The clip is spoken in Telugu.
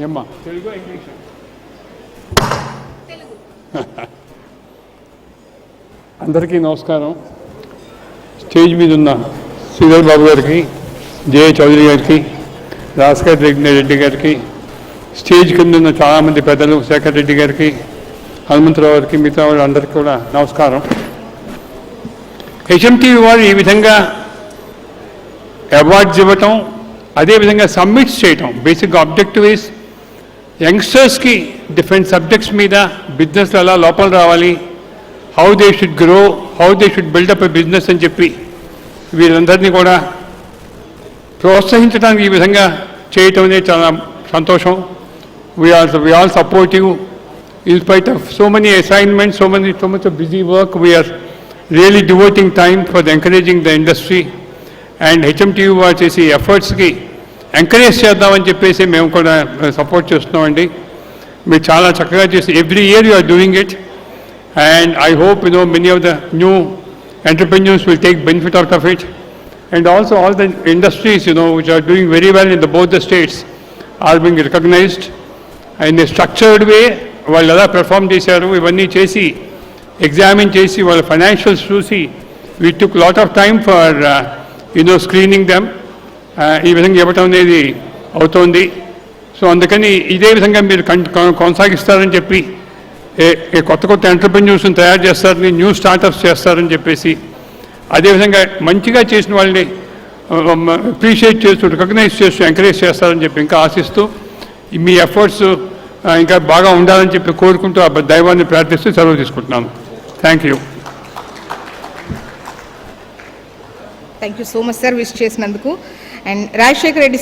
ఏమ్మా తెలుగు ఇంగ్లీష్ అందరికీ నమస్కారం. స్టేజ్ మీద ఉన్న శ్రీధర్ బాబు గారికి, జే చౌదరి గారికి, రాజశేఖర్ రెడ్డి గారికి, స్టేజ్ కింద ఉన్న చాలామంది పెద్దలు, శేఖర్ రెడ్డి గారికి, హనుమంతరావు గారికి, మిగతా వాళ్ళందరికీ కూడా నమస్కారం. హెచ్ఎంటీవీ వారు ఈ విధంగా అవార్డ్స్ ఇవ్వటం, అదేవిధంగా సబ్మిట్స్ చేయటం, బేసిక్గా ఆబ్జెక్టివ్ ఈస్ యంగ్స్టర్స్కి డిఫరెంట్ సబ్జెక్ట్స్ మీద బిజినెస్లో ఎలా లోపల రావాలి, how they should grow, how they should build up a business అని చెప్పి వీరందరినీ కూడా ప్రోత్సహించడానికి ఈ విధంగా చేయటం అనేది చాలా సంతోషం. we all support you in spite of so many assignments, so much of busy work. We are really devoting time for encouraging the industry, and HMTV వారు చేసే ఎఫర్ట్స్కి ఎంకరేజ్ చేద్దామని చెప్పేసి మేము కూడా సపోర్ట్ చేస్తున్నామండి. మీరు చాలా చక్కగా చేసి every year you are doing it, and I hope many of the new entrepreneurs will take benefit out of it, and also all the industries which are doing very well in both the states are being recognized in a structured way. వాళ్ళు ఎలా పెర్ఫామ్ చేశారు ఇవన్నీ చేసి ఎగ్జామిన్ చేసి వాళ్ళ ఫైనాన్షియల్స్ చూసి we took lot of time for screening them. ఈ విధంగా ఇవ్వటం అనేది అవుతోంది. సో అందుకని ఇదే విధంగా మీరు కొనసాగిస్తారని చెప్పి కొత్త ఎంటర్ప్రెన్యూర్స్ని తయారు చేస్తారని, న్యూ స్టార్టప్స్ చేస్తారని చెప్పేసి, అదేవిధంగా మంచిగా చేసిన వాళ్ళని అప్రిషియేట్ చేస్తూ, రికగ్నైజ్ చేస్తూ, ఎంకరేజ్ చేస్తారని చెప్పి ఇంకా ఆశిస్తూ మీ ఎఫర్ట్స్ ఇంకా బాగా ఉండాలని చెప్పి కోరుకుంటూ ఆ దైవాన్ని ప్రార్థిస్తూ సెలవు తీసుకుంటున్నాను. Thank you. Thank you so much sir wish చేసినందుకు. అండ్ రాజశేఖర్ రెడ్డి